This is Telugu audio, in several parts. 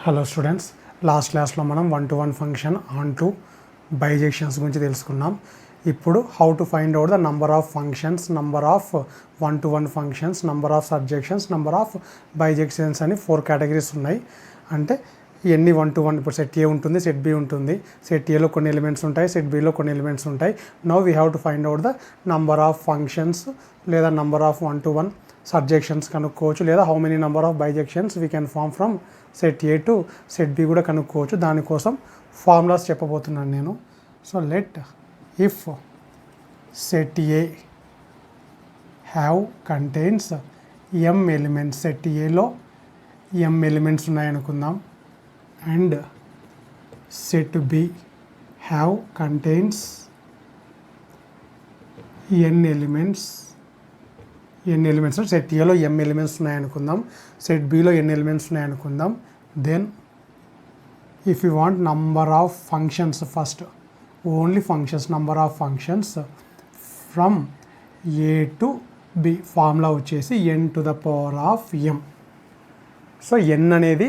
హలో స్టూడెంట్స్, లాస్ట్ క్లాస్లో మనం 1-to-1 ఫంక్షన్ ఆన్ టు బైజెక్షన్స్ గురించి తెలుసుకున్నాం. ఇప్పుడు how to find out the number of functions, number of 1-to-1 functions, number of surjections, number of bijections అని 4 కేటగిరీస్ ఉన్నాయి. అంటే ఎన్ని 1-to-1, ఇప్పుడు సెట్ ఏ ఉంటుంది, సెట్ బి ఉంటుంది. సెట్ ఏలో కొన్ని ఎలిమెంట్స్ ఉంటాయి, సెట్ బిలో కొన్ని ఎలిమెంట్స్ ఉంటాయి. Now we have to find out the number of functions లేదా నంబర్ ఆఫ్ 1-to-1 సబ్జెక్షన్స్ కనుక్కోవచ్చు, లేదా how many number of bijections we can form from set A to set B కూడా కనుక్కోవచ్చు. దానికోసం ఫార్ములాస్ చెప్పబోతున్నాను నేను. So let if set A have contains M elements, set ఏలో ఎం ఎలిమెంట్స్ ఉన్నాయనుకుందాం, and set B have contains N elements set ఏలో ఎం ఎలిమెంట్స్ ఉన్నాయనుకుందాం, సెట్ బిలో ఎన్ ఎలిమెంట్స్ ఉన్నాయనుకుందాం. Then if you want number of functions, first only functions, number of functions from A to B, formula వచ్చేసి N to the power of M. So N అనేది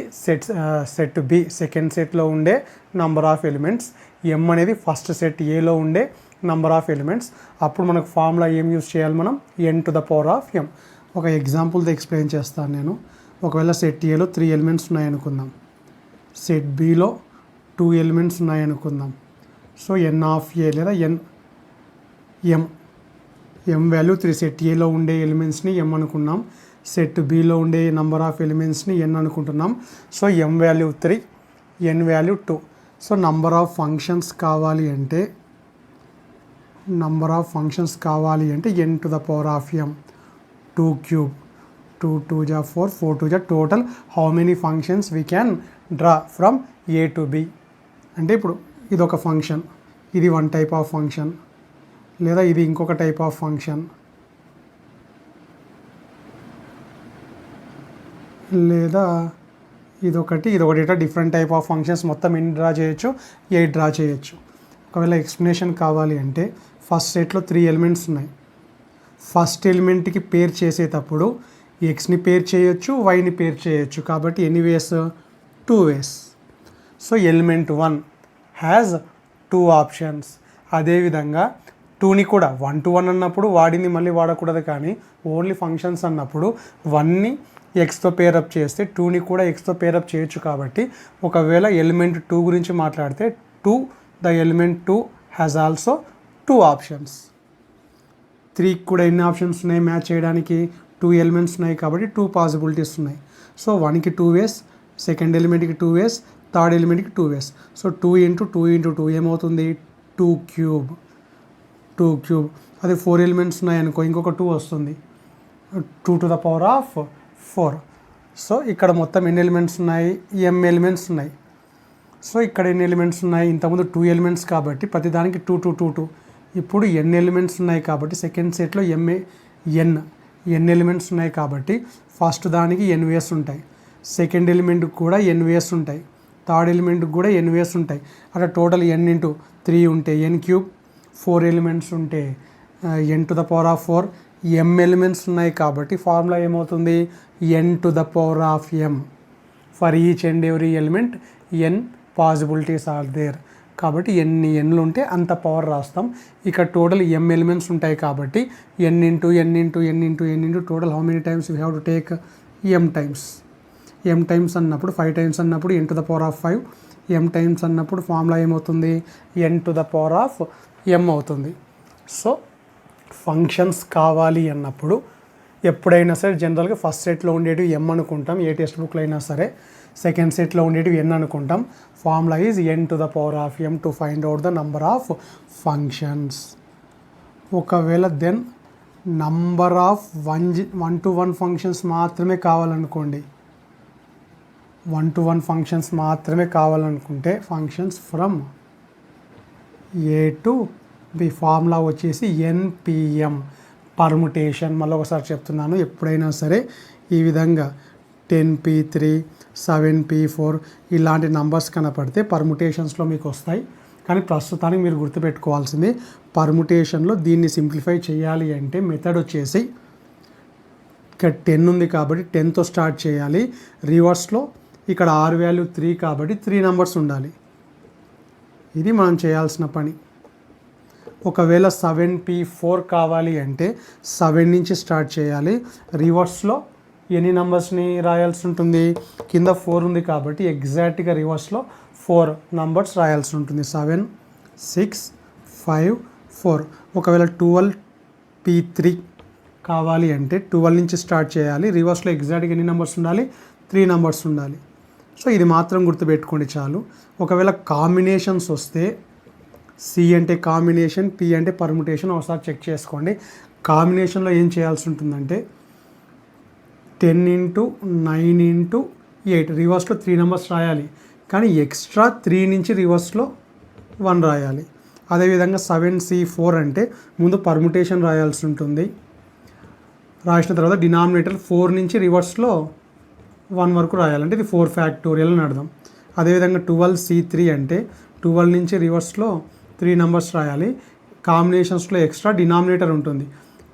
సెట్ బి సెకండ్ సెట్లో ఉండే నంబర్ ఆఫ్ ఎలిమెంట్స్, ఎం అనేది ఫస్ట్ సెట్ ఏలో ఉండే నంబర్ ఆఫ్ ఎలిమెంట్స్. అప్పుడు మనకు ఫార్ములా ఏం యూజ్ చేయాలి మనం? N to the power of M. ఒక ఎగ్జాంపుల్తో ఎక్స్ప్లెయిన్ చేస్తాను నేను. ఒకవేళ సెట్ ఏలో 3 ఎలిమెంట్స్ ఉన్నాయనుకుందాం, సెట్ బిలో 2 ఎలిమెంట్స్ ఉన్నాయనుకుందాం. సో ఎన్ ఆఫ్ ఏ లేదా ఎం వాల్యూ 3, సెట్ ఏలో ఉండే ఎలిమెంట్స్ని ఎం అనుకున్నాం, సెట్ బిలో ఉండే నంబర్ ఆఫ్ ఎలిమెంట్స్ని ఎన్ అనుకుంటున్నాం. So M value 3, N value 2. So number of functions కావాలి అంటే N to the power of M, 2 cube, 2 2 జా 4, 4 2 జా total how many functions we can draw from A to B. అంటే ఇప్పుడు ఇది ఒక ఫంక్షన్, ఇది వన్ టైప్ ఆఫ్ ఫంక్షన్, లేదా ఇది ఇంకొక టైప్ ఆఫ్ ఫంక్షన్, లేదా ఇదొకటి ఇట్లా డిఫరెంట్ టైప్ ఆఫ్ ఫంక్షన్స్ మొత్తం ఎన్ని డ్రా చేయొచ్చు? 8 డ్రా చేయొచ్చు. ఒకవేళ ఎక్స్ప్లెనేషన్ కావాలి అంటే ఫస్ట్ సెట్లో 3 ఎలిమెంట్స్ ఉన్నాయి. ఫస్ట్ ఎలిమెంట్కి పేర్ చేసేటప్పుడు ఎక్స్ని పేర్ చేయొచ్చు, వైని పేర్ చేయొచ్చు. కాబట్టి ఎన్ని ways? 2 ways. So element 1 has 2 options. అదేవిధంగా 2ని కూడా 1-to-1 అన్నప్పుడు వాడింది మళ్ళీ వాడకూడదు, కానీ ఓన్లీ ఫంక్షన్స్ అన్నప్పుడు 1ని ఎక్స్తో పేరప్ చేస్తే 2ని కూడా ఎక్స్తో పేరప్ చేయొచ్చు. కాబట్టి ఒకవేళ ఎలిమెంట్ 2 గురించి మాట్లాడితే the element 2 has also 2 options. 3కి కూడా ఎన్ని ఆప్షన్స్ ఉన్నాయి మ్యాచ్ చేయడానికి? 2 ఎలిమెంట్స్ ఉన్నాయి కాబట్టి 2 పాసిబిలిటీస్ ఉన్నాయి. సో 1కి 2 వేస్, సెకండ్ ఎలిమెంట్కి 2 వేస్, థర్డ్ ఎలిమెంట్కి 2 వేస్. సో 2 × 2 × 2 ఏమవుతుంది? 2 క్యూబ్. అదే 4 ఎలిమెంట్స్ ఉన్నాయనుకో, ఇంకొక 2 వస్తుంది, 2 to the power of 4. So ఇక్కడ మొత్తం ఎన్ని ఎలిమెంట్స్ ఉన్నాయి? ఎం ఎలిమెంట్స్ ఉన్నాయి. సో ఇక్కడ ఎన్ని ఎలిమెంట్స్ ఉన్నాయి? ఇంతకుముందు 2 ఎలిమెంట్స్ కాబట్టి ప్రతిదానికి 2 2 2 2. ఇప్పుడు ఎన్ ఎలిమెంట్స్ ఉన్నాయి కాబట్టి సెకండ్ సెట్లో ఎన్ ఎలిమెంట్స్ ఉన్నాయి కాబట్టి ఫస్ట్ దానికి ఎన్ వేస్ ఉంటాయి, సెకండ్ ఎలిమెంట్కి కూడా ఎన్ వేస్ ఉంటాయి, థర్డ్ ఎలిమెంట్కి కూడా ఎన్ వేస్ ఉంటాయి. అట్లా టోటల్ ఎన్ × 3 ఉంటే ఎన్ క్యూబ్, 4 ఎలిమెంట్స్ ఉంటే N to the power of 4. M elements ఉన్నాయి కాబట్టి ఫార్ములా ఏమవుతుంది? N to the power of M. For each and every element N possibilities are there. కాబట్టి ఎన్ని ఎన్లు ఉంటే అంత పవర్ రాస్తాం. ఇక్కడ టోటల్ ఎం ఎలిమెంట్స్ ఉంటాయి కాబట్టి N into total how many times we have to take? M times అన్నప్పుడు 5 టైమ్స్ అన్నప్పుడు N to the power of 5. M times అన్నప్పుడు ఫార్ములా ఏమవుతుంది? N to the power of M అవుతుంది. సో ఫంక్షన్స్ కావాలి అన్నప్పుడు ఎప్పుడైనా సరే జనరల్గా ఫస్ట్ సెట్లో ఉండేటివి ఎం అనుకుంటాం, ఏ టెక్స్ట్ బుక్లో అయినా సరే. సెకండ్ సెట్లో ఉండేటివి ఎన్ అనుకుంటాం. Formula is N to the power of M to find out the number of functions. ఒకవేళ then number of 1-to-1 functions మాత్రమే కావాలనుకోండి, 1-to-1 ఫంక్షన్స్ మాత్రమే కావాలనుకుంటే functions from A to B, formula వచ్చేసి ఎన్పిఎం, పర్ముటేషన్. మళ్ళీ ఒకసారి చెప్తున్నాను, ఎప్పుడైనా సరే ఈ విధంగా 10p3, 7p4 ఇలాంటి నంబర్స్ కనపడితే పర్ముటేషన్స్లో మీకు వస్తాయి. కానీ ప్రస్తుతానికి మీరు గుర్తుపెట్టుకోవాల్సింది, పర్ముటేషన్లో దీన్ని సింప్లిఫై చేయాలి అంటే మెథడ్ వచ్చేసి ఇక్కడ 10 ఉంది కాబట్టి 10తో స్టార్ట్ చేయాలి. రివర్స్లో ఇక్కడ R వాల్యూ 3 కాబట్టి 3 నెంబర్స్ ఉండాలి. ఇది మనం చేయాల్సిన పని. ఒకవేళ 7P4 కావాలి అంటే 7 నుంచి స్టార్ట్ చేయాలి. రివర్స్లో ఎన్ని నెంబర్స్ని రాయాల్సి ఉంటుంది? కింద 4 ఉంది కాబట్టి ఎగ్జాక్ట్గా రివర్స్లో 4 నెంబర్స్ రాయాల్సి ఉంటుంది. 7, 6, 5, 4. ఒకవేళ 12P3 కావాలి అంటే 12 నుంచి స్టార్ట్ చేయాలి. రివర్స్లో ఎగ్జాక్ట్గా ఎన్ని నెంబర్స్ ఉండాలి? 3 నెంబర్స్ ఉండాలి. సో ఇది మాత్రం గుర్తుపెట్టుకోండి చాలు. ఒకవేళ కాంబినేషన్స్ వస్తే C అంటే కాంబినేషన్, P అంటే పర్ముటేషన్ ఒకసారి చెక్ చేసుకోండి. కాంబినేషన్లో ఏం చేయాల్సి ఉంటుందంటే 10 × 9 × 8 రివర్స్లో 3 నెంబర్స్ రాయాలి. కానీ ఎక్స్ట్రా 3 నుంచి రివర్స్లో 1 రాయాలి. అదేవిధంగా 7C4 అంటే ముందు పర్ముటేషన్ రాయాల్సి ఉంటుంది. రాసిన తర్వాత డినామినేటర్ 4 నుంచి రివర్స్లో 1 వరకు రాయాలంటే ఇది 4 ఫ్యాక్టోరియల్ అని అర్థం. అదేవిధంగా 12C3 అంటే 12 నుంచి రివర్స్లో 3 నెంబర్స్ రాయాలి. కాంబినేషన్స్లో ఎక్స్ట్రా డినామినేటర్ ఉంటుంది.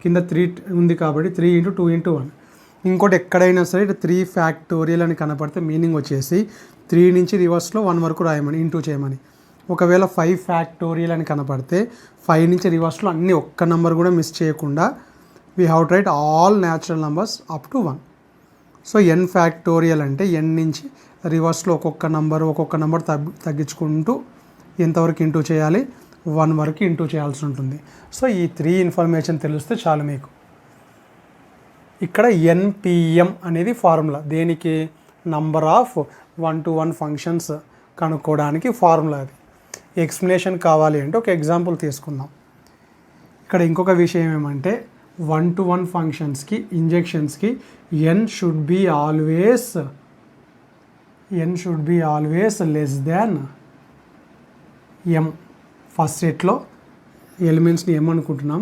కింద 3 ఉంది కాబట్టి 3 × 2 × 1. ఇంకోటి ఎక్కడైనా సరే 3 ఫ్యాక్టోరియల్ అని కనపడితే మీనింగ్ వచ్చేసి 3 నుంచి రివర్స్లో 1 వరకు రాయమని, ఇంటూ చేయమని. ఒకవేళ 5 ఫ్యాక్టోరియల్ అని కనపడితే 5 నుంచి రివర్స్లో అన్ని ఒక్క నెంబర్ కూడా మిస్ చేయకుండా we have to right all natural numbers up to 1. So n factorial అంటే n నుంచి రివర్స్లో ఒక్కొక్క నెంబర్ తగ్గించుకుంటూ ఎంతవరకు ఇంటూ చేయాలి? 1 వరకు ఇంటూ చేయాల్సి ఉంటుంది. సో ఈ 3 ఇన్ఫర్మేషన్ తెలిస్తే చాలు మీకు. ఇక్కడ NPM అనేది ఫార్ములా. దేనికి? నంబర్ ఆఫ్ 1 to 1 ఫంక్షన్స్ కనుక్కోవడానికి ఫార్ములా అది. ఎక్స్ప్లెనేషన్ కావాలి అంటే ఒక ఎగ్జాంపుల్ తీసుకుందాం. ఇక్కడ ఇంకొక విషయం ఏమంటే 1 to 1 ఫంక్షన్స్కి, ఇంజెక్షన్స్కి n should be always less than m. First సెట్లో ఎలిమెంట్స్ని m అనుకుంటున్నాం.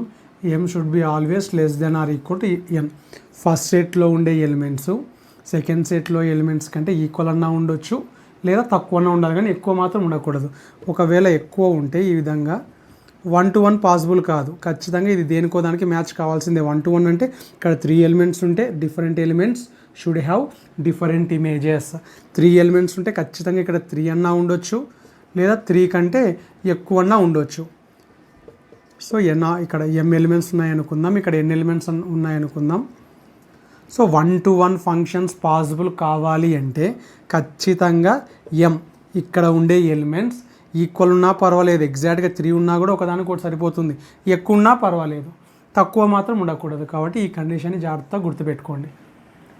m should be always less than or equal to n. First సెట్లో ఉండే ఎలిమెంట్స్ సెకండ్ సెట్లో ఎలిమెంట్స్ కంటే ఈక్వల్ అన్నా ఉండొచ్చు, లేదా తక్కువన్నా ఉండాలి, కానీ ఎక్కువ మాత్రం ఉండకూడదు. ఒకవేళ ఎక్కువ ఉంటే ఈ విధంగా 1 to 1 పాసిబుల్ కాదు. ఖచ్చితంగా ఇది దేనికో దానికి మ్యాచ్ కావాల్సిందే. 1 to 1 అంటే ఇక్కడ 3 ఎలిమెంట్స్ ఉంటే different elements should have different images. 3 elements ఉంటే ఖచ్చితంగా ఇక్కడ 3 అన్నా ఉండొచ్చు, లేదా 3 కంటే ఎక్కువ అన్నా ఉండొచ్చు. సో ఇక్కడ m ఎలిమెంట్స్ ఉన్నాయనుకుందాం, ఇక్కడ n ఎలిమెంట్స్ ఉన్నాయనుకుందాం. సో 1 to 1 ఫంక్షన్స్ పాసిబుల్ కావాలి అంటే ఖచ్చితంగా m ఇక్కడ ఉండే ఎలిమెంట్స్ ఈక్వల్ ఉన్నా పర్వాలేదు, ఎగ్జాక్ట్గా 3 ఉన్నా కూడా ఒకదానికి ఒకటి సరిపోతుంది, ఎక్కువ ఉన్నా పర్వాలేదు, తక్కువ మాత్రం ఉండకూడదు. కాబట్టి ఈ కండిషన్ని జాగ్రత్తగా గుర్తుపెట్టుకోండి.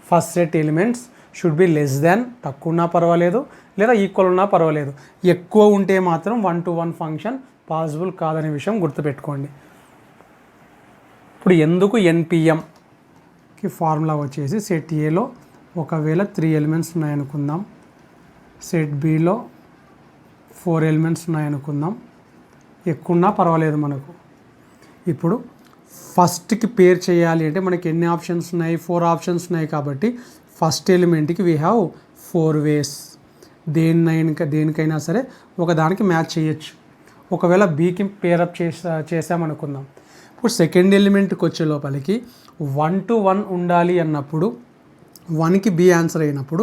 First set elements should be less than, తక్కువ ఉన్నా పర్వాలేదు, లేదా ఈక్వల్ ఉన్నా పర్వాలేదు. ఎక్కువ ఉంటే మాత్రం 1 to 1 ఫంక్షన్ పాసిబుల్ కాదనే విషయం గుర్తుపెట్టుకోండి. ఇప్పుడు ఎందుకు NPMకి ఫార్ములా వచ్చేసి సెట్ ఏలో ఒకవేళ 3 ఎలిమెంట్స్ ఉన్నాయనుకుందాం, సెట్ బిలో 4 ఎలిమెంట్స్ ఉన్నాయనుకుందాం, ఎక్కువ ఉన్నా పర్వాలేదు మనకు. ఇప్పుడు ఫస్ట్కి పేర్ చేయాలి అంటే మనకి ఎన్ని ఆప్షన్స్ ఉన్నాయి? 4 ఆప్షన్స్ ఉన్నాయి. కాబట్టి ఫస్ట్ ఎలిమెంట్కి వీ హ్యావ్ 4 వేస్. దేనికైనా సరే ఒకదానికి మ్యాచ్ చేయొచ్చు. ఒకవేళ బీకి పేరప్ చేసామనుకుందాం. ఇప్పుడు సెకండ్ ఎలిమెంట్కి వచ్చే లోపలికి 1 to 1 ఉండాలి అన్నప్పుడు 1కి బి ఆన్సర్ అయినప్పుడు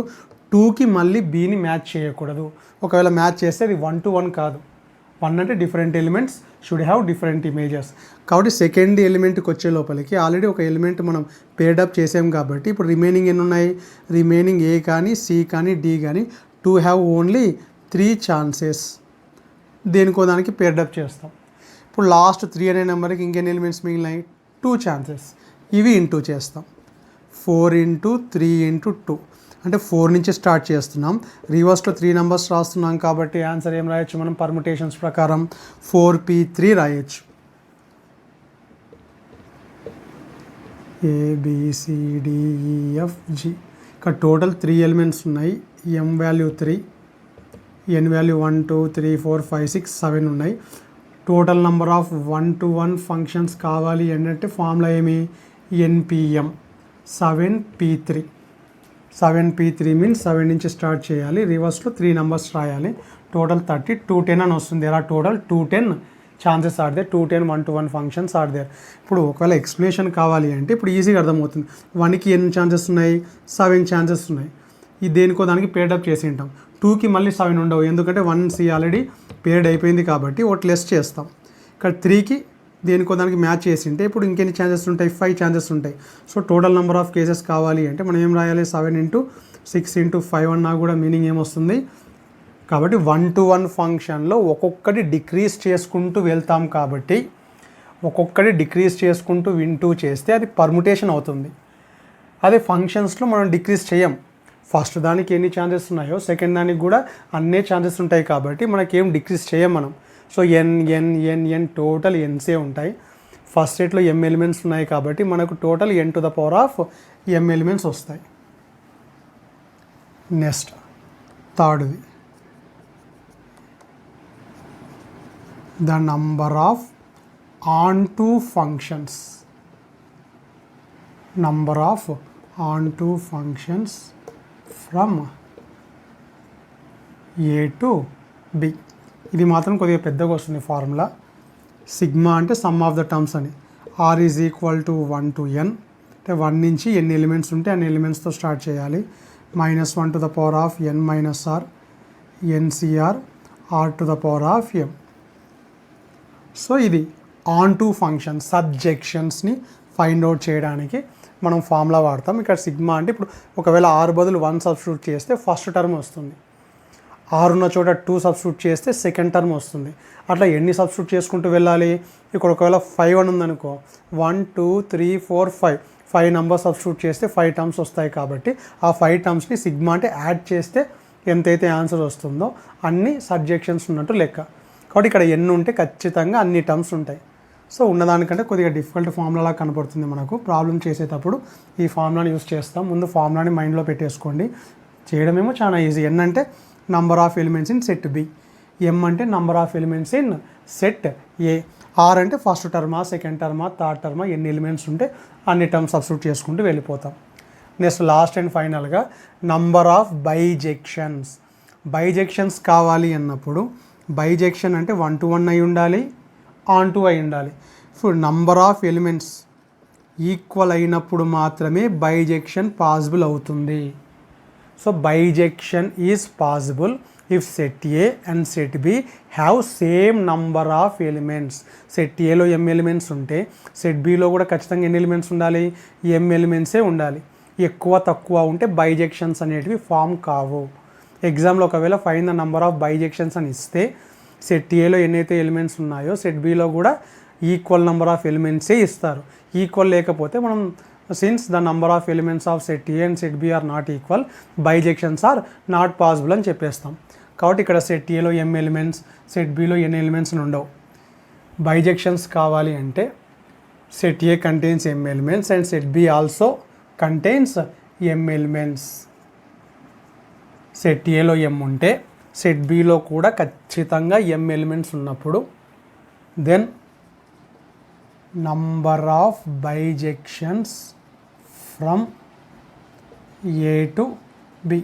2కి మళ్ళీ బీని మ్యాచ్ చేయకూడదు. ఒకవేళ మ్యాచ్ చేస్తే అది 1 to 1 కాదు. 1 అంటే different elements should have different images. కాబట్టి సెకండ్ ఎలిమెంట్కి వచ్చే లోపలికి ఆల్రెడీ ఒక ఎలిమెంట్ మనం పేర్డప్ చేసాం కాబట్టి ఇప్పుడు రిమైనింగ్ ఎన్ని ఉన్నాయి? రిమైనింగ్ ఏ కానీ సి కానీ డి కానీ టు హ్యావ్ ఓన్లీ 3 ఛాన్సెస్. దేనికో దానికి పేర్డప్ చేస్తాం. ఇప్పుడు లాస్ట్ 3 అనే నెంబర్కి ఇంకెన్ని ఎలిమెంట్స్ మిగిలినాయి? 2 ఛాన్సెస్. ఇవి ఇంటూ చేస్తాం. 4 × 3 × 2 అంటే 4 నుంచి స్టార్ట్ చేస్తున్నాం. రివర్స్లో 3 నెంబర్స్ రాస్తున్నాం కాబట్టి ఆన్సర్ ఏం రాయొచ్చు మనం? పర్ముటేషన్స్ ప్రకారం 4P3 రాయొచ్చు. ABCDEFG. ఇక్కడ టోటల్ 3 ఎలిమెంట్స్ ఉన్నాయి. m వాల్యూ 3, n వాల్యూ 1 2 3 4 5 6 7 ఉన్నాయి. Total number of 1 to 1 functions కావాలి అంటే ఫార్ములా ఏమి? NPM. 7P3. 7P3 మీన్స్ 7 నుంచి స్టార్ట్ చేయాలి. రివర్స్లో 3 నెంబర్స్ రాయాలి. టోటల్ 30, 210 అని వస్తుంది. ఎలా total 210 chances are there, 210 1 to 1 functions are there. ఇప్పుడు ఒకవేళ ఎక్స్ప్లెనేషన్ కావాలి అంటే ఇప్పుడు ఈజీగా అర్థమవుతుంది. 1కి ఎన్ని ఛాన్సెస్ ఉన్నాయి? 7 ఛాన్సెస్ ఉన్నాయి. ఈ దేనికో దానికి పేర్డ్ అప్ చేసి ఉంటాం. 2కి మళ్ళీ 7 ఉండవు, ఎందుకంటే 1C ఆల్రెడీ పేర్డ్ అయిపోయింది కాబట్టి ఒకటి లెస్ చేస్తాం. ఇక్కడ 3కి దేనికో దానికి మ్యాచ్ చేసి ఉంటే ఇప్పుడు ఇంకెన్ని ఛాన్సెస్ ఉంటాయి, 5 ఛాన్సెస్ ఉంటాయి. So total number of cases కావాలి అంటే మనం ఏం రాయాలి, 7 × 6 × 5 అన్నా కూడా మీనింగ్ ఏమొస్తుంది. కాబట్టి 1-to-1 ఫంక్షన్లో ఒక్కొక్కటి డిక్రీజ్ చేసుకుంటూ వెళ్తాం కాబట్టి ఒక్కొక్కటి డిక్రీజ్ చేసుకుంటూ ఇంటూ చేస్తే అది పర్ముటేషన్ అవుతుంది. అదే ఫంక్షన్స్లో మనం డిక్రీజ్ చేయం. ఫస్ట్ దానికి ఎన్ని ఛాన్సెస్ ఉన్నాయో సెకండ్ దానికి కూడా అన్నే ఛాన్సెస్ ఉంటాయి కాబట్టి మనకేం డిక్రీజ్ చేయం మనం. సో n టోటల్ ఎన్సే ఉంటాయి. ఫస్ట్ సెట్లో m ఎలిమెంట్స్ ఉన్నాయి కాబట్టి మనకు టోటల్ n⁴ ఎలిమెంట్స్ వస్తాయి. నెక్స్ట్ థర్డ్ది, the number of onto functions. Number of onto functions from A to B. ఇది మాత్రం కొద్దిగా పెద్దగా వస్తుంది ఫార్ములా. సిగ్మా అంటే సమ్ ఆఫ్ ద టర్మ్స్ అని. R is equal to 1 to n, అంటే 1 నుంచి ఎన్ని ఎలిమెంట్స్ ఉంటే అన్ని ఎలిమెంట్స్తో స్టార్ట్ చేయాలి. -1 to the power of n minus r NCR r to the power of m. So ఇది ఆన్ టు ఫంక్షన్ సబ్జెక్షన్స్ని ఫైండ్ అవుట్ చేయడానికి మనం ఫార్ములా వాడతాం. ఇక్కడ సిగ్మా అంటే ఇప్పుడు ఒకవేళ r బదులు 1 సబ్స్టిట్యూట్ చేస్తే ఫస్ట్ టర్మ్ వస్తుంది, r ఉన్న చోట 2 సబ్స్టిట్యూట్ చేస్తే సెకండ్ టర్మ్ వస్తుంది. అట్లా ఎన్ని సబ్స్టిట్యూట్ చేసుకుంటూ వెళ్ళాలి. ఇక్కడ ఒకవేళ 5 అని ఉందనుకో, 1 2 3 4 5 నెంబర్ సబ్స్టిట్యూట్ చేస్తే 5 టర్మ్స్ వస్తాయి. కాబట్టి ఆ 5 టర్మ్స్ని సిగ్మా అంటే యాడ్ చేస్తే ఎంతైతే ఆన్సర్ వస్తుందో అన్ని సబ్జెక్షన్స్ ఉన్నట్టు లెక్క. కాబట్టి ఇక్కడ ఎన్ని ఉంటే ఖచ్చితంగా అన్ని టర్మ్స్ ఉంటాయి. సో ఉన్నదానికంటే కొద్దిగా డిఫికల్ట్ ఫార్ములా కనపడుతుంది మనకు. ప్రాబ్లం చేసేటప్పుడు ఈ ఫార్ములాని యూస్ చేస్తాం. ముందు ఫార్ములాని మైండ్లో పెట్టేసుకోండి. చేయడమేమో చాలా ఈజీ. n అంటే number of elements in set B, m అంటే number of elements in set A, r అంటే ఫస్ట్ టర్మా సెకండ్ టర్మా థర్డ్ టర్మా ఎన్ని ఎలిమెంట్స్ ఉంటే అన్ని టర్మ్స్ సబ్స్టిట్యూట్ చేసుకుంటూ వెళ్ళిపోతాం. నెక్స్ట్ లాస్ట్ అండ్ ఫైనల్గా నంబర్ ఆఫ్ బైజెక్షన్స్. బైజెక్షన్స్ కావాలి అన్నప్పుడు బైజెక్షన్ అంటే 1-to-1 అయి ఉండాలి, ఆన్-టు అయి ఉండాలి. ఇప్పుడు నంబర్ ఆఫ్ ఎలిమెంట్స్ ఈక్వల్ అయినప్పుడు మాత్రమే బైజెక్షన్ పాసిబుల్ అవుతుంది. So bisection is possible if set A and set B have same number of elements. Set ఏలో m ఎలిమెంట్స్ ఉంటే సెట్ బిలో కూడా ఖచ్చితంగా ఎన్ని ఎలిమెంట్స్ ఉండాలి, m ఎలిమెంట్సే ఉండాలి. ఎక్కువ తక్కువ ఉంటే బైజెక్షన్స్ అనేటివి ఫామ్ కావు. ఎగ్జామ్లో ఒకవేళ find the number of bijections అని ఇస్తే సెట్ ఏలో ఎన్నైతే ఎలిమెంట్స్ ఉన్నాయో సెట్ బిలో కూడా ఈక్వల్ నెంబర్ ఆఫ్ ఎలిమెంట్సే ఇస్తారు. ఈక్వల్ లేకపోతే మనం since the number of elements of set A and set B are not equal, bijections are not possible అని చెప్పేస్తాం. కాబట్టి ఇక్కడ సెట్ ఏలో m ఎలిమెంట్స్ సెట్ బిలో n ఎలిమెంట్స్ ఉండవు. బైజెక్షన్స్ కావాలి అంటే set A contains m elements and set B also contains m elements. Set ఏలో m ఉంటే సెట్ బిలో కూడా ఖచ్చితంగా m ఎలిమెంట్స్ ఉన్నప్పుడు then number of bijections from A to B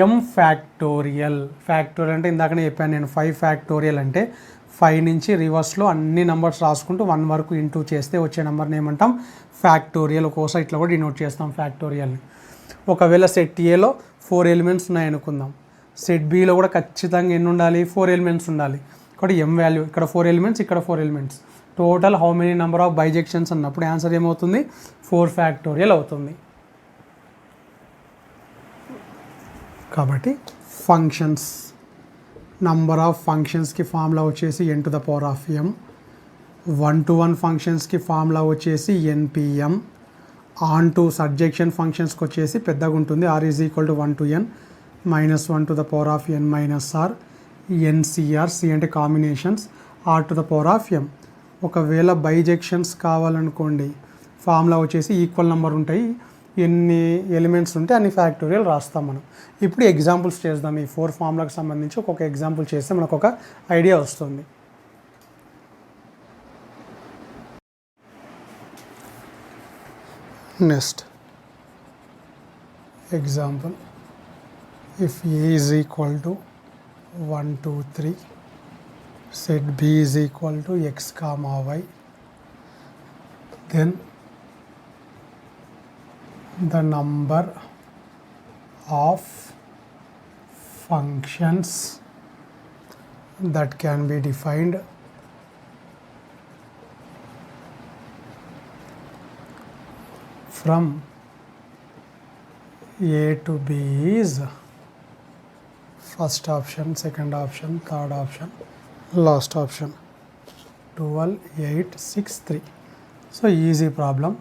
m factorial. Factorial అంటే ఇందాకనే చెప్పాను నేను, 5 ఫ్యాక్టోరియల్ అంటే 5 నుంచి రివర్స్లో అన్ని నెంబర్స్ రాసుకుంటూ 1 వరకు ఇంటూ చేస్తే వచ్చే నెంబర్ని ఏమంటాం, ఫ్యాక్టోరియల్. ఒక్కోసారి ఇట్లా కూడా డినోట్ చేస్తాం ఫ్యాక్టోరియల్ని. ఒకవేళ సెట్ ఏలో 4 ఎలిమెంట్స్ ఉన్నాయనుకుందాం, సెట్ బిలో కూడా ఖచ్చితంగా ఎన్ని ఉండాలి, 4 ఎలిమెంట్స్ ఉండాలి. కాబట్టి m వాల్యూ ఇక్కడ 4 ఎలిమెంట్స్ ఇక్కడ 4 elements, total how many number of bijections అన్నప్పుడు ఆన్సర్ ఏమవుతుంది, 4 ఫ్యాక్టోరియల్ అవుతుంది. కాబట్టి ఫంక్షన్స్ నంబర్ ఆఫ్ ఫంక్షన్స్కి ఫార్ములా వచ్చేసి n⁴m, 1-to-1 ఫంక్షన్స్కి ఫార్ములా వచ్చేసి npm, ఆన్ టు సబ్జెక్షన్ ఫంక్షన్స్కి వచ్చేసి పెద్దగా ఉంటుంది, r is equal to 1 to n -1 to the power of n minus r NCR, c అంటే combinations, r to the power of m. ఒకవేళ బైజెక్షన్స్ కావాలనుకోండి ఫార్ములా వచ్చేసి ఈక్వల్ నెంబర్ ఉంటాయి, ఎన్ని ఎలిమెంట్స్ ఉంటే అన్ని ఫ్యాక్టోరియల్ రాస్తాం మనం. ఇప్పుడు ఎగ్జాంపుల్స్ చేద్దాం. ఈ 4 ఫార్ములాకి సంబంధించి ఒక్కొక్క ఎగ్జాంపుల్ చేస్తే మనకు ఒక ఐడియా వస్తుంది. Next example, if a is equal to 1 2 3 set b is equal to x comma y, then the number of functions that can be defined from A to B is first option, second option, third option, last option. 12, 8, 6, 3. So easy problem.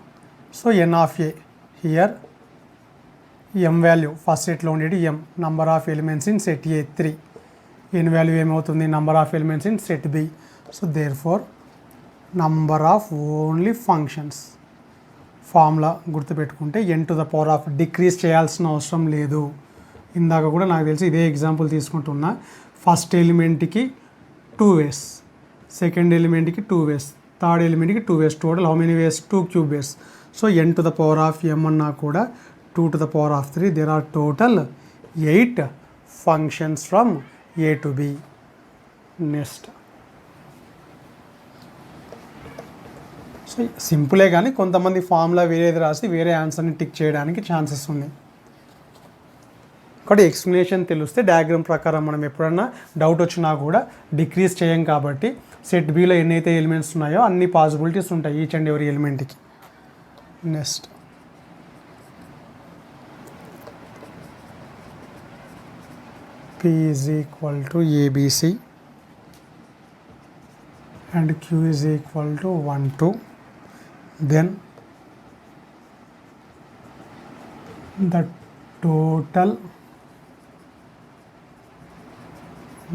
So n of A here m value first set లో ఉండేది m number of elements in set A 3. n value ఏమవుతుంది number of elements in set B. So therefore number of only functions formula గుర్తుపెట్టుకుంటే n to the power of decrease చేయాల్సిన అవసరం లేదు. ఇందాక కూడా నాకు తెలిసి ఇదే ఎగ్జాంపుల్ తీసుకుంటున్నా. ఫస్ట్ ఎలిమెంట్కి 2 ways, సెకండ్ ఎలిమెంట్కి 2 ways, థర్డ్ ఎలిమెంట్కి 2 ways, total how many ways 2 cube ways. So n to the power of m అన్నా కూడా 2 to the power of 3. there are total 8 functions from A to B. Next so సింపులే కానీ కొంతమంది ఫార్ములా వేరేది రాసి వేరే ఆన్సర్ని టిక్ చేయడానికి ఛాన్సెస్ ఉన్నాయి. కాబట్టి ఎక్స్ప్లెనేషన్ తెలిస్తే డయాగ్రామ్ ప్రకారం మనం ఎప్పుడన్నా డౌట్ వచ్చినా కూడా డిక్రీజ్ చేయం కాబట్టి సెట్ బిలో ఎన్నైతే ఎలిమెంట్స్ ఉన్నాయో అన్ని పాసిబిలిటీస్ ఉంటాయి ఈచ్ అండ్ ఎవరీ ఎలిమెంట్కి. Next P is equal to ABC and Q is equal to 1, 2. Then the total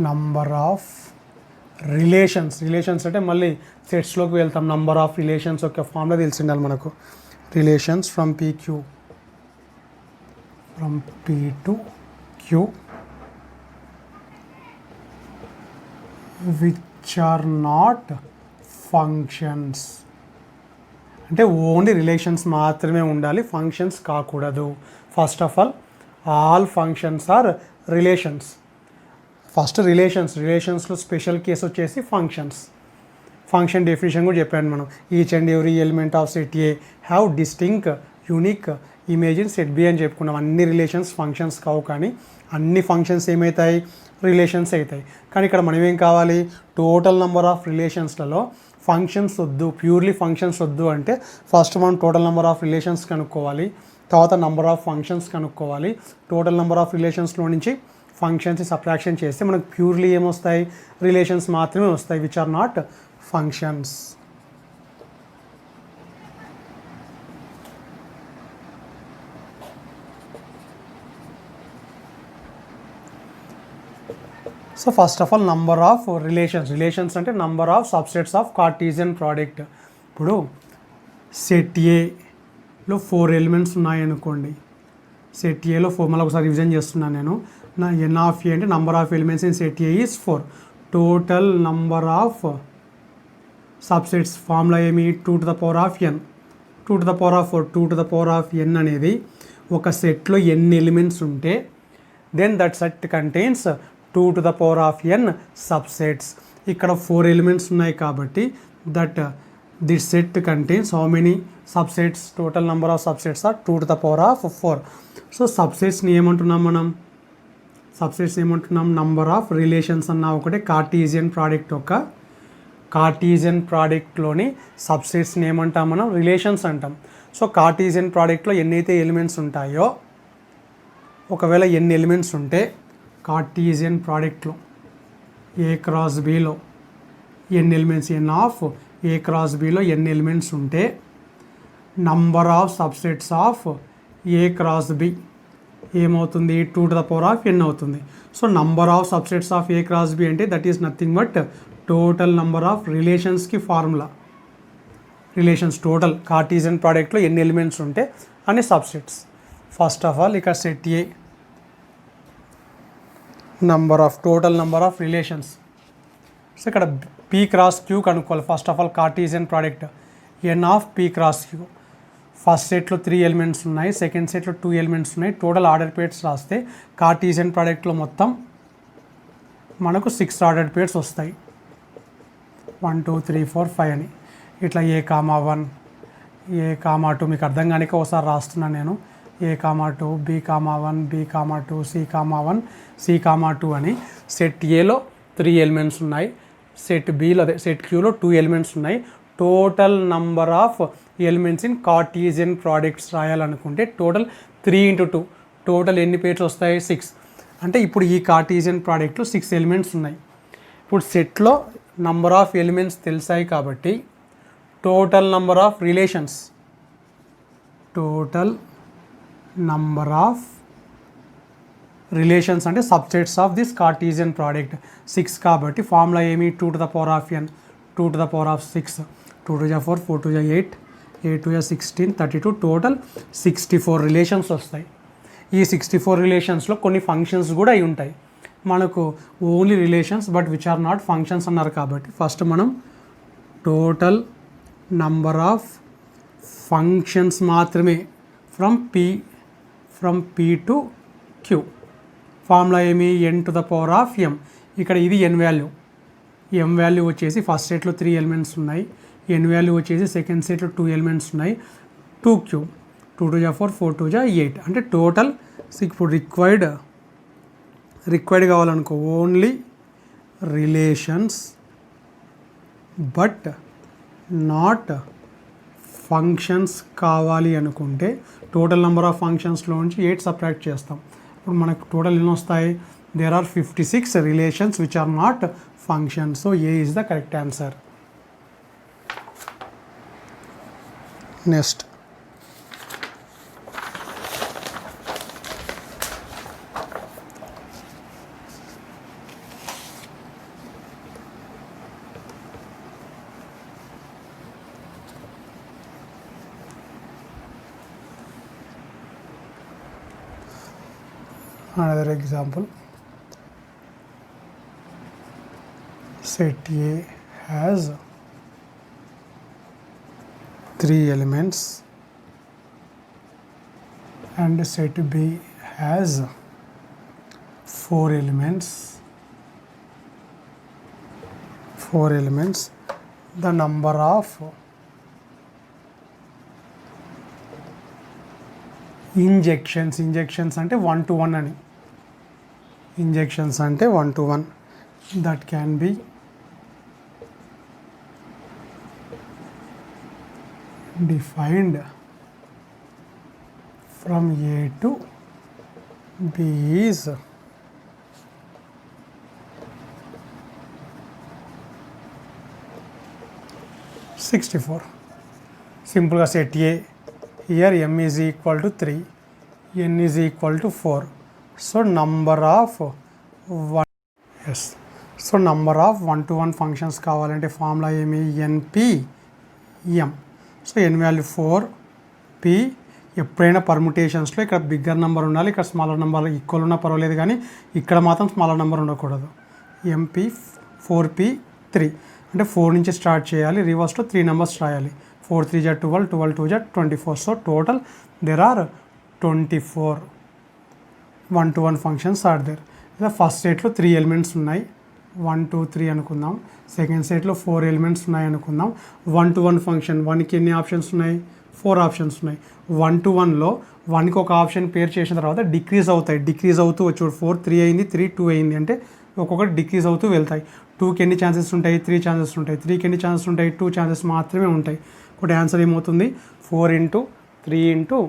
number of relations అంటే మళ్ళీ సెట్స్లోకి వెళ్తాం. నంబర్ ఆఫ్ రిలేషన్స్ ఒక ఫార్ములా తెలిసి ఉండాలి మనకు. Relations from PQ from P to Q which are not functions. అంటే ఓన్లీ రిలేషన్స్ మాత్రమే ఉండాలి, ఫంక్షన్స్ కాకూడదు. First of all functions are relations. First రిలేషన్స్లో స్పెషల్ కేసు వచ్చేసి ఫంక్షన్ డెఫినేషన్ కూడా చెప్పాను మనం. Each and every element of set A have distinct unique image in set B అని చెప్పుకున్నాం. అన్ని రిలేషన్స్ ఫంక్షన్స్ కావు, కానీ అన్ని ఫంక్షన్స్ ఏమవుతాయి రిలేషన్స్ అవుతాయి. కానీ ఇక్కడ మనం ఏం కావాలి, టోటల్ నెంబర్ ఆఫ్ రిలేషన్స్లలో ఫంక్షన్స్ వద్దు, ప్యూర్లీ ఫంక్షన్స్ వద్దు అంటే ఫస్ట్ మనం టోటల్ నెంబర్ ఆఫ్ రిలేషన్స్ కనుక్కోవాలి, తర్వాత నెంబర్ ఆఫ్ ఫంక్షన్స్ కనుక్కోవాలి. టోటల్ నెంబర్ ఆఫ్ రిలేషన్స్లో నుంచి ఫంక్షన్స్ సబ్ట్రాక్షన్ చేస్తే మనకు ప్యూర్లీ ఏమొస్తాయి రిలేషన్స్ మాత్రమే వస్తాయి, which are not functions. So first of all number of relations అంటే number of subsets of Cartesian product. ఇప్పుడు సెట్ ఏలో 4 ఎలిమెంట్స్ ఉన్నాయనుకోండి. సెట్ ఏలో 4, మళ్ళీ ఒకసారి రివిజన్ చేస్తున్నాను నేను. నా ఎన్ ఆఫ్ ఏ అంటే number of elements in set A is 4. Total number of subsets formula ఏమి 2 to the power of n. 2 to the power of 4, 2 to the power of n అనేది ఒక సెట్లో ఎన్ని ఎలిమెంట్స్ ఉంటే then that set contains 2 to the power of n subsets. ఇక్కడ 4 ఎలిమెంట్స్ ఉన్నాయి కాబట్టి that this set contains how many subsets, total number of subsets are 2 to the power of 4. So సబ్సెట్స్ని ఏమంటున్నాం మనం, నంబర్ ఆఫ్ రిలేషన్స్ అన్న ఒకటే. కార్టీజియన్ ప్రోడక్ట్లోని సబ్సెట్స్ని ఏమంటాం మనం రిలేషన్స్ అంటాం. సో కార్టీజియన్ ప్రోడక్ట్లో ఎన్నైతే ఎలిమెంట్స్ ఉంటాయో, ఒకవేళ ఎన్ని ఎలిమెంట్స్ ఉంటే కార్టీజియన్ ప్రోడక్ట్లో ఏ క్రాస్ బిలో ఎన్ని elements, N of A cross బిలో ఎన్ని ఎలిమెంట్స్ ఉంటే number of subsets of A cross B ఏమవుతుంది 2 to the power of n అవుతుంది. So number of subsets of A cross B అంటే that is nothing but total number of రిలేషన్స్కి ఫార్ములా. రిలేషన్స్ టోటల్ కార్టీజియన్ ప్రోడక్ట్లో ఎన్ని ఎలిమెంట్స్ ఉంటే అన్ని సబ్సెట్స్. ఫస్ట్ ఆఫ్ ఆల్ ఇక్కడ set A total number of relations. So ఇక్కడ పీ క్రాస్ క్యూ కనుక్కోవాలి. First of all Cartesian product n of P cross Q. First సెట్లో 3 ఎలిమెంట్స్ ఉన్నాయి, సెకండ్ సెట్లో 2 ఎలిమెంట్స్ ఉన్నాయి. టోటల్ ఆర్డర్ పేర్స్ రాస్తే కార్టీజియన్ ప్రోడక్ట్లో మొత్తం మనకు 6 ఆర్డర్ పేర్స్ వస్తాయి. 1 2 3 4 5 అని. ఇట్లా A, 1 A, 2 మీకు అర్థం కానిక ఒకసారి రాస్తున్నాను నేను. A,2 B,1 B,2 C,1 C,2 అని సెట్ ఏలో 3 ఎలిమెంట్స్ ఉన్నాయి, సెట్ బిలో అదే సెట్ క్యూలో 2 ఎలిమెంట్స్ ఉన్నాయి. Total number of elements in Cartesian products రాయాలనుకుంటే టోటల్ 3 × 2 టోటల్ ఎన్ని పేర్స్ వస్తాయి? 6. అంటే ఇప్పుడు ఈ కార్టీజియన్ ప్రోడక్ట్లో 6 ఎలిమెంట్స్ ఉన్నాయి. ఇప్పుడు సెట్లో నంబర్ ఆఫ్ ఎలిమెంట్స్ తెలిసాయి కాబట్టి total number of relations, total number of relations అంటే subsets of this Cartesian product 6 కాబట్టి ఫార్ములా ఏమి? 2 to the power of n, 2 to the power of 6, 2 to the 4, 4 to the 8, 8 to the 16, 32, total 64 relations వస్తాయి. ఈ 64 రిలేషన్స్లో కొన్ని ఫంక్షన్స్ కూడా అయి ఉంటాయి. మనకు only relations but which are not functions అన్నారు కాబట్టి ఫస్ట్ మనం టోటల్ నంబర్ ఆఫ్ ఫంక్షన్స్ మాత్రమే from P to Q. Formula ఏమి? n to the power of m. ఇక్కడ ఇది n వాల్యూ, m వాల్యూ వచ్చేసి ఫస్ట్ సెట్లో 3 ఎలిమెంట్స్ ఉన్నాయి, n వాల్యూ వచ్చేసి సెకండ్ సెట్లో 2 ఎలిమెంట్స్ ఉన్నాయి. 2 cube, 2 to the 4, 4 to the 8 అంటే టోటల్. ఇప్పుడు రిక్వైర్డ్ కావాలనుకో only relations but not functions కావాలి అనుకుంటే టోటల్ నెంబర్ ఆఫ్ ఫంక్షన్స్లో నుంచి 8 సబ్ట్రాక్ట్ చేస్తాం. ఇప్పుడు మనకు టోటల్ ఎన్ని వస్తాయి? There are 56 relations which are not functions. So A is the correct answer. Next another example. Set A has 3 elements and set B has 4 elements. The number of injections అంటే 1 to 1 అని, ఇంజెక్షన్స్ అంటే 1 to 1 that can be defined from A to B is సింపుల్గా set A here m is equal to 3, n is equal to 4. So number of 1, yes, so number of 1 to 1 functions కావాలంటే ఫార్ములా ఏమి? npm. So n value 4, p. ఎప్పుడైనా పర్ముటేషన్స్లో ఇక్కడ బిగ్గర్ నెంబర్ ఉండాలి, ఇక్కడ స్మాలర్ నెంబర్ ఈక్వల్ ఉన్నా పర్వాలేదు, కానీ ఇక్కడ మాత్రం స్మాలర్ నెంబర్ ఉండకూడదు. mp 4p 3 అంటే 4 నుంచి స్టార్ట్ చేయాలి, రివర్స్లో 3 నెంబర్స్ రాయాలి. 4 3 जा 12, 12 2 जा 24. So total there are 24 1 to 1 functions are there. ఇలా ఫస్ట్ సెట్లో 3 ఎలిమెంట్స్ ఉన్నాయి, 1 2 3 అనుకుందాం. సెకండ్ సెట్లో 4 ఎలిమెంట్స్ ఉన్నాయి అనుకుందాం. 1 to 1 ఫంక్షన్ 1కి ఎన్ని ఆప్షన్స్ ఉన్నాయి? 4 ఆప్షన్స్ ఉన్నాయి. 1 to 1లో 1కి ఒక ఆప్షన్ పేర్ చేసిన తర్వాత డిక్రీజ్ అవుతూ వచ్చి 4 3 అయింది, 3 2 అయింది అంటే ఒక్కొక్కటి డిక్రీజ్ అవుతూ వెళ్తాయి. 2కి ఎన్ని ఛాన్సెస్ ఉంటాయి? 3 ఛాన్సెస్ ఉంటాయి. 3కి ఎన్ని ఛాన్సెస్ ఉంటాయి? 2 ఛాన్సెస్ మాత్రమే ఉంటాయి. ఒకటి ఆన్సర్ ఏమవుతుంది? 4 × 3 ×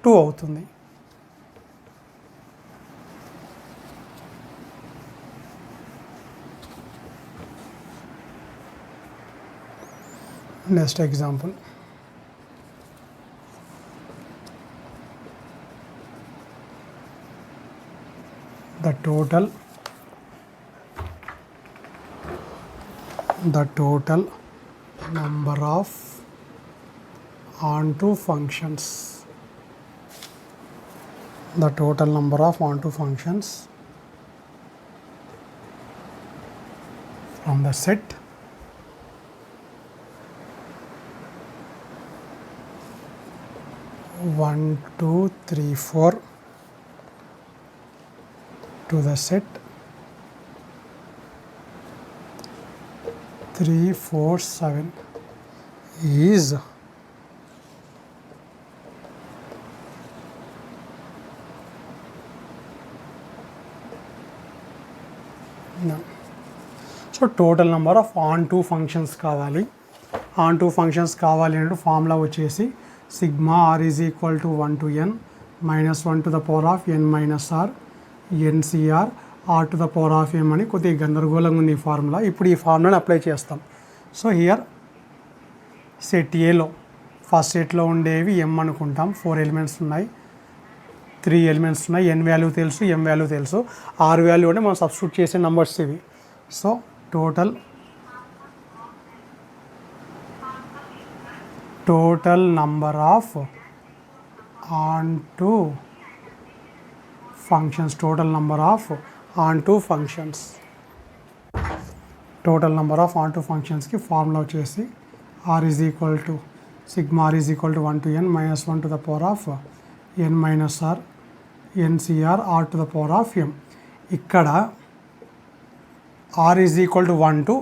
2 అవుతుంది. Next example. The total number of onto functions. The total number of onto functions from the set one, two, three, 4 to the set 3 4 7 is none. So total number of onto functions కావాలి. ఆన్ టూ ఫంక్షన్స్ కావాలి అంటే ఫార్ములా వచ్చేసి sigma R is equal to 1 to n minus 1 to the power of n minus R N C R R to the power of M అని కొద్దిగా గందరగోళంగా ఉంది ఈ ఫార్ములా. ఇప్పుడు ఈ ఫార్ములాని అప్లై చేస్తాం. సో హియర్ సెట్ ఏలో ఫస్ట్ సెట్లో ఉండేవి ఎం అనుకుంటాం. 4 ఎలిమెంట్స్ ఉన్నాయి, 3 ఎలిమెంట్స్ ఉన్నాయి. ఎన్ వాల్యూ తెలుసు, ఎం వాల్యూ తెలుసు. ఆర్ వాల్యూ అంటే మనం సబ్స్టిట్యూట్ చేసే నెంబర్స్ ఇవి. So total number of onto functions, total number of onto functions, total number of onto ఫంక్షన్స్కి ఫార్ములా వచ్చేసి R is equal to sigma R is equal to 1 to n minus 1 to the power of n minus R N C R R to the power of M. ఇక్కడ R is equal to 1 to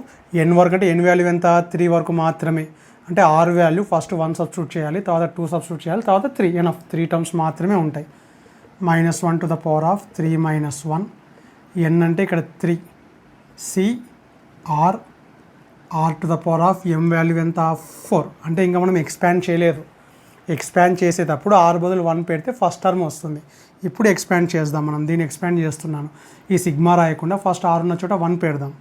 n వరకు అంటే n వాల్యూ ఎంత 3 వరకు మాత్రమే. అంటే ఆర్ వాల్యూ ఫస్ట్ 1 సబ్స్టిట్యూట్ చేయాలి, తర్వాత 2 సబ్స్టిట్యూట్ చేయాలి, తర్వాత 3 ఎనఫ్ 3 టర్మ్స్ మాత్రమే ఉంటాయి. Minus 1 to the power of 3 minus 1 n అంటే ఇక్కడ 3 C R to the power of M value ఎంత 4. అంటే ఇంకా మనం ఎక్స్పాండ్ చేయలేదు. ఎక్స్పాండ్ చేసేటప్పుడు ఆర్ బదులు 1 పెడితే ఫస్ట్ టర్మ్ వస్తుంది. ఇప్పుడు ఎక్స్పాండ్ చేద్దాం. మనం దీన్ని ఎక్స్పాండ్ చేస్తున్నాను. ఈ సిగ్మా రాయకుండా ఫస్ట్ ఆర్ ఉన్న చోట 1 పెడదాం.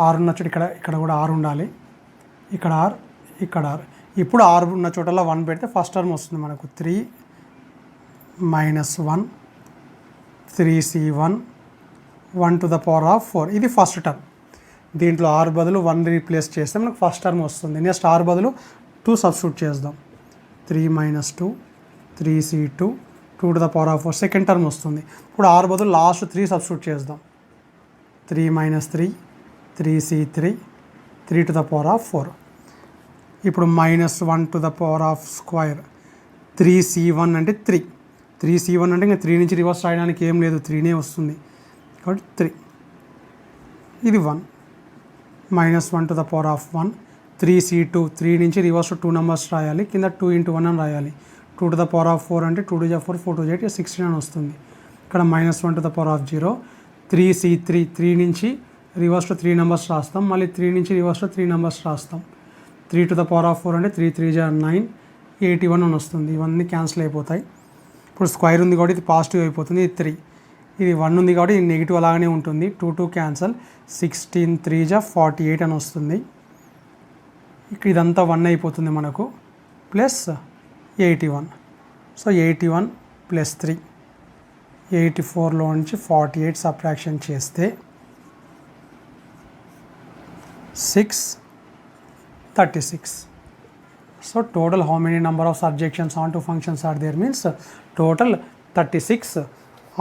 ఆర్ ఉన్న చోట ఇక్కడ కూడా ఆర్ ఉండాలి. ఇక్కడ ఆర్, ఇక్కడ ఆర్. ఇప్పుడు ఆర్ ఉన్న చోటలో 1 పెడితే ఫస్ట్ టర్మ్ వస్తుంది మనకు 3 minus 1 3c1 1 to the power of 4. ఇది ఫస్ట్ టర్మ్. దీంట్లో ఆర్ బదులు 1 రీప్లేస్ చేస్తే మనకు ఫస్ట్ టర్మ్ వస్తుంది. నెక్స్ట్ ఆర్ బదులు 2 సబ్స్టిట్యూట్ చేద్దాం. 3 minus 2 3c2 2 to the power of 4 second term వస్తుంది. ఇప్పుడు ఆర్ బదులు లాస్ట్ 3 సబ్స్టిట్యూట్ చేద్దాం. 3 minus 3 3c3 3 to the power of 4. ఇప్పుడు minus 1 to the power of square 3c1 అంటే 3c1 అంటే ఇంకా 3 నుంచి రివర్స్ రాయడానికి ఏం లేదు, 3నే వస్తుంది కాబట్టి 3. ఇది 1 minus 1 to the power of 1 3c2 3 నుంచి రివర్స్ 2 నెంబర్స్ రాయాలి, కింద 2 into 1 అని రాయాలి. 2 to the power of 4 అంటే 2 to 4 4 to 8 16 అని వస్తుంది. ఇక్కడ minus 1 to the power of 0 3c3 3 నుంచి రివర్స్లో 3 నెంబర్స్ రాస్తాం, మళ్ళీ 3 నుంచి రివర్స్లో 3 నెంబర్స్ రాస్తాం. 3 to the power of 4 అంటే 3 3 9 81 అని వస్తుంది. ఇవన్నీ క్యాన్సిల్ అయిపోతాయి. ఇప్పుడు స్క్వైర్ ఉంది కాబట్టి ఇది పాజిటివ్ అయిపోతుంది. ఇది 3, ఇది 1 ఉంది కాబట్టి ఇది నెగిటివ్ అలాగనే ఉంటుంది. 2 2 క్యాన్సల్ 16 3 48 అని వస్తుంది. ఇక్కడ ఇదంతా 1 అయిపోతుంది మనకు, ప్లస్ 81. సో 81 ప్లస్ 3 84లో నుంచి 48 సబ్ట్రాక్షన్ చేస్తే 636. So total how many number of subjections onto functions are there means total 36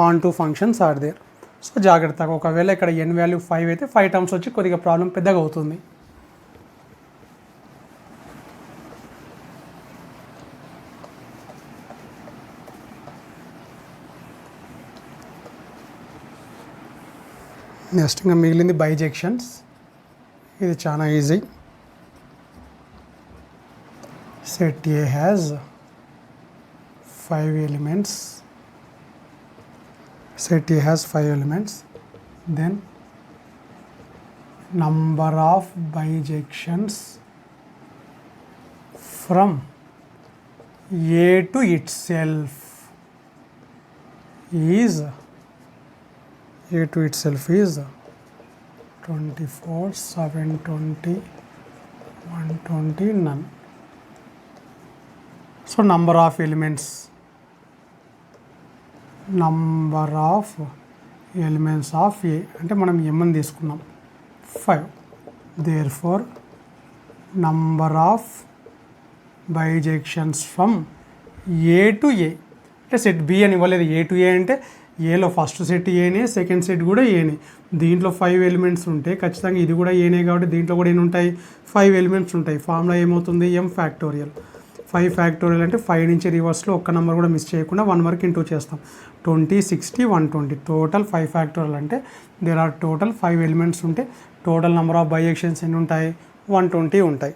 onto functions are there. So జాగ్రత్తగా ఒకవేళ ఇక్కడ n వాల్యూ 5 అయితే 5 టర్మ్స్ వచ్చి కొద్దిగా ప్రాబ్లం పెద్దగా అవుతుంది. నెక్స్ట్ ఇంకా మిగిలింది బైజెక్షన్స్. ఇది చాలా easy. Set A has 5 elements. Set A has 5 elements. Then number of bijections from A to itself is 24, 7, 20, 120, none. So number of elements of A అంటే మనం ఎమ్మని తీసుకున్నాం 5. Therefore number of bijections from A to A అంటే సెట్ బి అని ఇవ్వలేదు. ఏ టు ఏ అంటే ఏలో ఫస్ట్ సెట్ ఏనే, సెకండ్ సెట్ కూడా ఏనే. దీంట్లో 5 ఎలిమెంట్స్ ఉంటాయి, ఖచ్చితంగా ఇది కూడా ఏనే కాబట్టి దీంట్లో కూడా ఎన్ని ఉంటాయి 5 ఎలిమెంట్స్ ఉంటాయి. ఫార్ములా ఏమవుతుంది m ఫ్యాక్టోరియల్. 5 ఫ్యాక్టోరియల్ అంటే 5 నుంచి రివర్స్లో ఒక్క నెంబర్ కూడా మిస్ చేయకుండా 1 వరకు ఇంటూ చేస్తాం. 20, 60, 120 టోటల్ 5 ఫ్యాక్టోరియల్ అంటే దేర్ ఆర్ టోటల్ 5 ఎలిమెంట్స్ ఉంటే టోటల్ నెంబర్ ఆఫ్ బైజెక్షన్స్ ఎన్ని ఉంటాయి 120 ఉంటాయి.